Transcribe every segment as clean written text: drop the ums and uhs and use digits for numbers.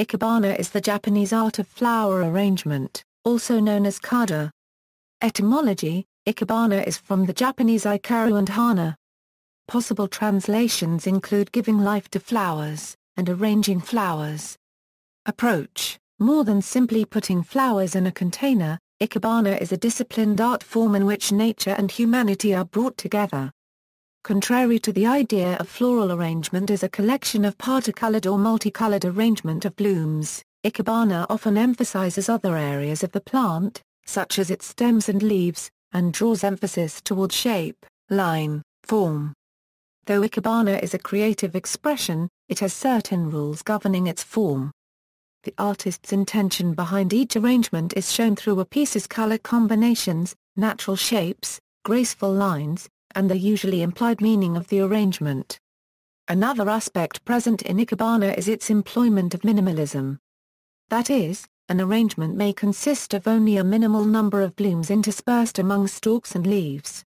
Ikebana is the Japanese art of flower arrangement, also known as kadō. Etymology: Ikebana is from the Japanese ikaru and hana. Possible translations include giving life to flowers, and arranging flowers. Approach: more than simply putting flowers in a container, Ikebana is a disciplined art form in which nature and humanity are brought together. Contrary to the idea of floral arrangement as a collection of particolored or multicolored arrangement of blooms, Ikebana often emphasizes other areas of the plant, such as its stems and leaves, and draws emphasis toward shape, line, form. Though Ikebana is a creative expression, it has certain rules governing its form. The artist's intention behind each arrangement is shown through a piece's color combinations, natural shapes, graceful lines, and the usually implied meaning of the arrangement. Another aspect present in Ikebana is its employment of minimalism. That is, an arrangement may consist of only a minimal number of blooms interspersed among stalks and leaves.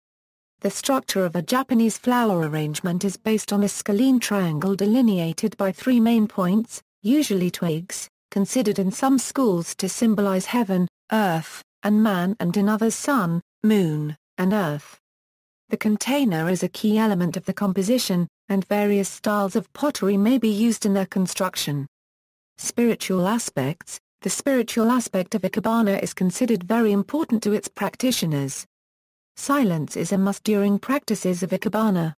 The structure of a Japanese flower arrangement is based on a scalene triangle delineated by three main points, usually twigs, considered in some schools to symbolize heaven, earth, and man, and in others sun, moon, and earth. The container is a key element of the composition, and various styles of pottery may be used in their construction. Spiritual aspects: the spiritual aspect of Ikebana is considered very important to its practitioners. Silence is a must during practices of Ikebana.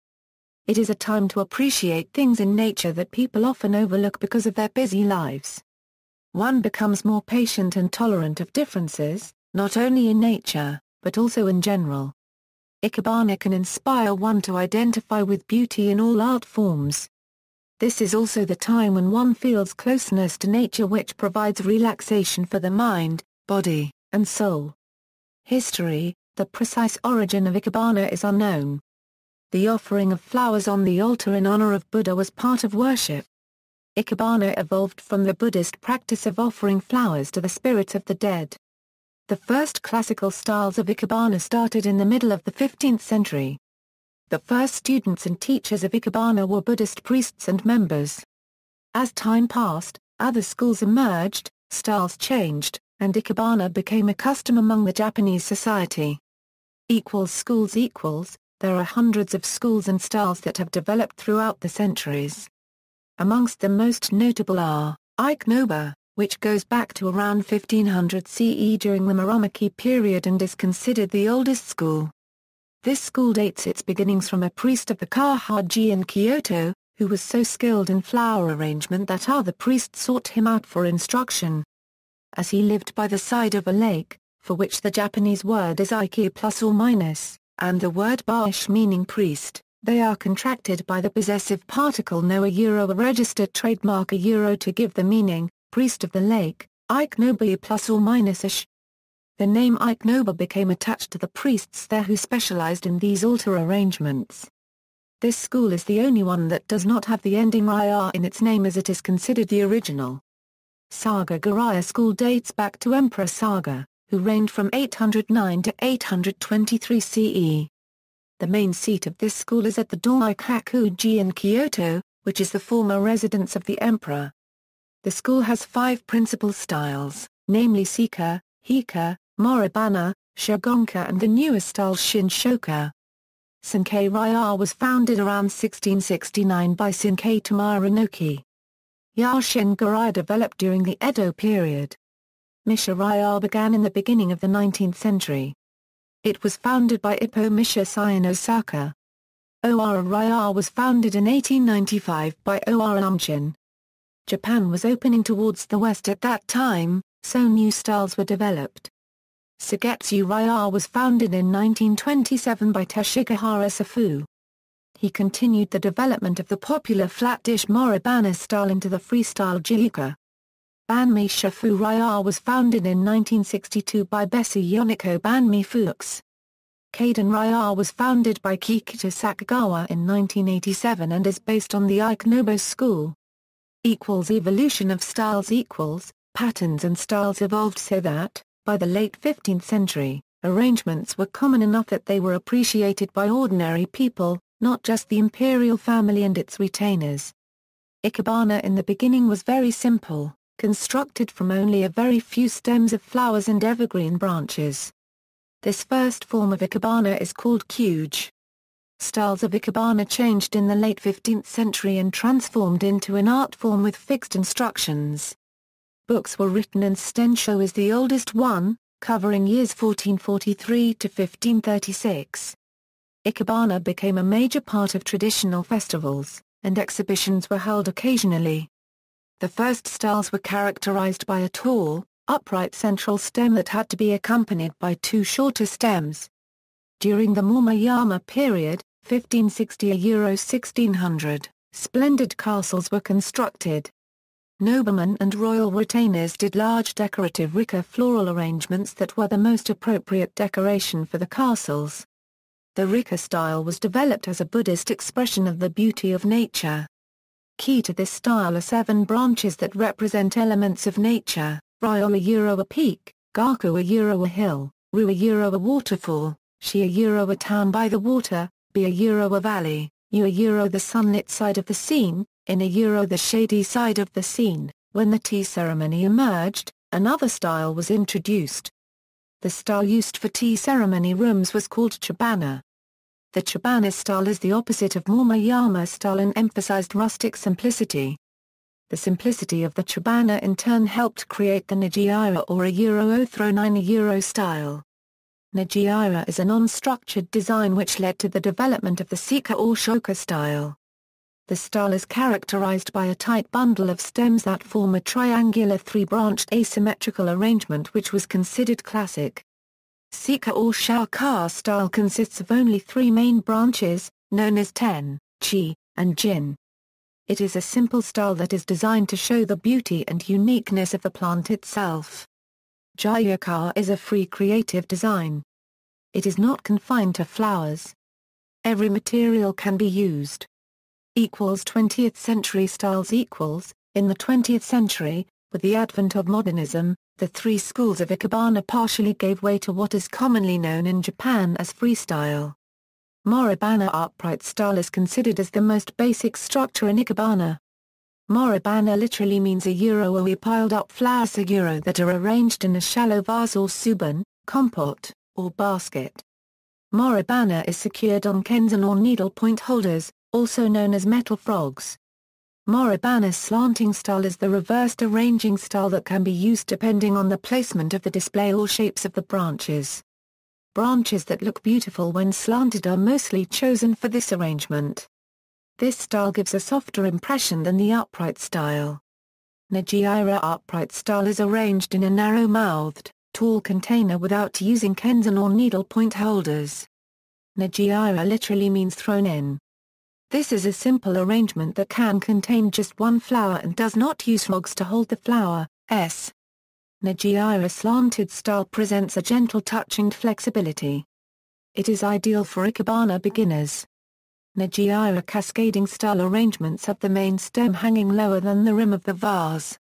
It is a time to appreciate things in nature that people often overlook because of their busy lives. One becomes more patient and tolerant of differences, not only in nature, but also in general. Ikebana can inspire one to identify with beauty in all art forms. This is also the time when one feels closeness to nature, which provides relaxation for the mind, body, and soul. History: the precise origin of Ikebana is unknown. The offering of flowers on the altar in honor of Buddha was part of worship. Ikebana evolved from the Buddhist practice of offering flowers to the spirits of the dead. The first classical styles of Ikebana started in the middle of the 15th century. The first students and teachers of Ikebana were Buddhist priests and members. As time passed, other schools emerged, styles changed, and Ikebana became a custom among the Japanese society. Schools: there are hundreds of schools and styles that have developed throughout the centuries. Amongst the most notable are, Ikenoba, which goes back to around 1500 CE during the Muromachi period and is considered the oldest school. This school dates its beginnings from a priest of the Kahaji in Kyoto, who was so skilled in flower arrangement that other priests sought him out for instruction. As he lived by the side of a lake, for which the Japanese word is Ike +or-, and the word Baish meaning priest, they are contracted by the possessive particle no a registered trademark to give the meaning, priest of the lake, Ikenoba +or-ish. The name Ikenoba became attached to the priests there who specialized in these altar arrangements. This school is the only one that does not have the ending "-ir" in its name, as it is considered the original. Saga Guraya school dates back to Emperor Saga, who reigned from 809 to 823 CE. The main seat of this school is at the Daikaku-ji in Kyoto, which is the former residence of the emperor. The school has 5 principal styles, namely Sika, Hika, Moribana, Shogonka, and the newest style Shinshoka. Senkei Raya was founded around 1669 by Senkei Tomarinoki. Yashin Guraya developed during the Edo period. Misha Raya began in the beginning of the 19th century. It was founded by Ippo Misha Sai in Osaka. Owara Raya was founded in 1895 by Owara Umjin. Japan was opening towards the west at that time, so new styles were developed. Sugetsu Raya was founded in 1927 by Teshigahara Safu. He continued the development of the popular flat dish Moribana style into the freestyle Jiuka. Banmi Shafu Raya was founded in 1962 by Bessie Yoniko Banmi Fuchs. Kaiden Raya was founded by Kikita Sakagawa in 1987 and is based on the Ikenoba school. Evolution of styles: patterns and styles evolved so that, by the late 15th century, arrangements were common enough that they were appreciated by ordinary people, not just the imperial family and its retainers. Ikebana in the beginning was very simple. constructed from only a very few stems of flowers and evergreen branches. This first form of Ikebana is called kyuge. Styles of Ikebana changed in the late 15th century and transformed into an art form with fixed instructions. Books were written and Stensho is the oldest one, covering years 1443 to 1536. Ikebana became a major part of traditional festivals, and exhibitions were held occasionally. The first styles were characterized by a tall, upright central stem that had to be accompanied by two shorter stems. During the Momoyama period, 1560–1600, splendid castles were constructed. Noblemen and royal retainers did large decorative rika floral arrangements that were the most appropriate decoration for the castles. The rika style was developed as a Buddhist expression of the beauty of nature. Key to this style are 7 branches that represent elements of nature: Ryo a peak, Gaku a hill, Ru a waterfall, Shi a town by the water, Bi a valley, U a the sunlit side of the scene, In a the shady side of the scene. When the tea ceremony emerged, another style was introduced. The style used for tea ceremony rooms was called Ikebana. The Ikebana style is the opposite of Momoyama style and emphasized rustic simplicity. The simplicity of the Ikebana in turn helped create the Nijiira or a Othro-9 style. Nijiira is a non-structured design which led to the development of the Sika or Shoka style. The style is characterized by a tight bundle of stems that form a triangular 3-branched asymmetrical arrangement which was considered classic. Sika or Shoka style consists of only 3 main branches, known as ten, chi, and jin. It is a simple style that is designed to show the beauty and uniqueness of the plant itself. Gyuka is a free creative design. It is not confined to flowers. Every material can be used. 20th century styles. In the 20th century, with the advent of modernism, the 3 schools of Ikebana partially gave way to what is commonly known in Japan as freestyle. Moribana upright style is considered as the most basic structure in Ikebana. Moribana literally means a piled up flowers that are arranged in a shallow vase or suban, compote, or basket. Moribana is secured on kenzan or needlepoint holders, also known as metal frogs. Moribana's slanting style is the reversed arranging style that can be used depending on the placement of the display or shapes of the branches. Branches that look beautiful when slanted are mostly chosen for this arrangement. This style gives a softer impression than the upright style. Nijiira upright style is arranged in a narrow-mouthed, tall container without using kenzan or needlepoint holders. Nijiira literally means thrown in. This is a simple arrangement that can contain just one flower and does not use frogs to hold the flower. Nijiira slanted style presents a gentle touch and flexibility. It is ideal for Ikebana beginners. Nijiira cascading style arrangements have the main stem hanging lower than the rim of the vase.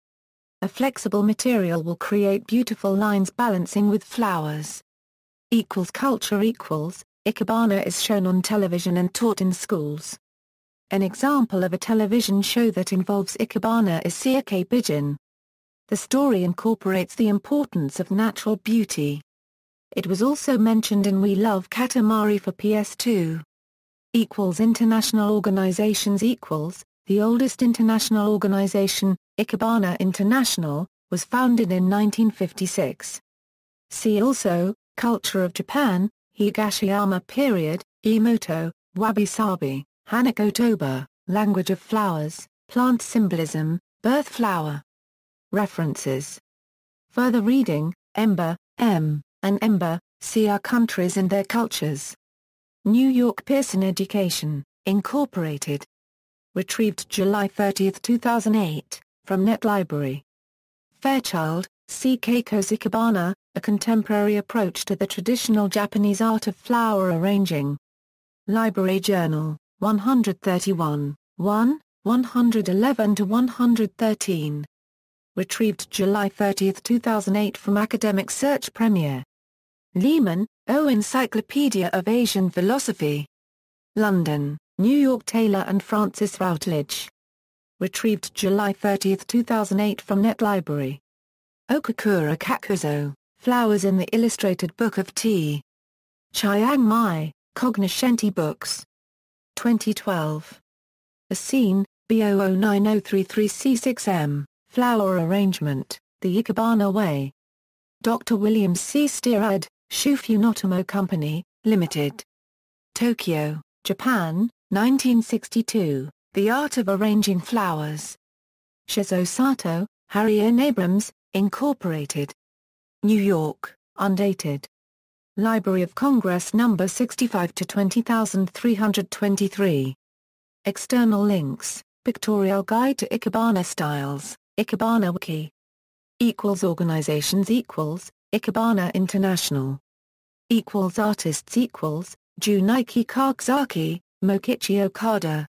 A flexible material will create beautiful lines balancing with flowers. Culture. Ikebana is shown on television and taught in schools. An example of a television show that involves Ikebana is Seike Bijin. The story incorporates the importance of natural beauty. It was also mentioned in We Love Katamari for PS2. International organizations. The oldest international organization, Ikebana International, was founded in 1956. See also, Culture of Japan, Higashiyama period, Emoto, Wabi-sabi, Hanakotoba, Language of Flowers, Plant Symbolism, Birth Flower. References. Further reading, Ember, M., and Ember, See Our Countries and Their Cultures. New York Pearson Education, Incorporated. Retrieved July 30, 2008, from NetLibrary. Fairchild, C. Keiko's Ikebana, A Contemporary Approach to the Traditional Japanese Art of Flower Arranging. Library Journal, 131, 1, 111–113. Retrieved July 30, 2008 from Academic Search Premier. Lehman, O. Encyclopedia of Asian Philosophy. London, New York Taylor and Francis Routledge. Retrieved July 30, 2008 from NetLibrary. Okakura Kakuzo, Flowers in the Illustrated Book of Tea. Chiang Mai, Cognoscenti Books. 2012. A Scene, B009033C6M, Flower Arrangement, The Ikebana Way. Dr. William C. Steerad, Shufunotomo Company, Limited. Tokyo, Japan, 1962, The Art of Arranging Flowers. Shizuo Sato, Harry N. Abrams, Incorporated. New York, undated. Library of Congress No. 65 to 20323. External links, Pictorial Guide to Ikebana Styles, Ikebana Wiki. Organizations Ikebana International. Artists Junichi Kagzaki, Mokichi Okada.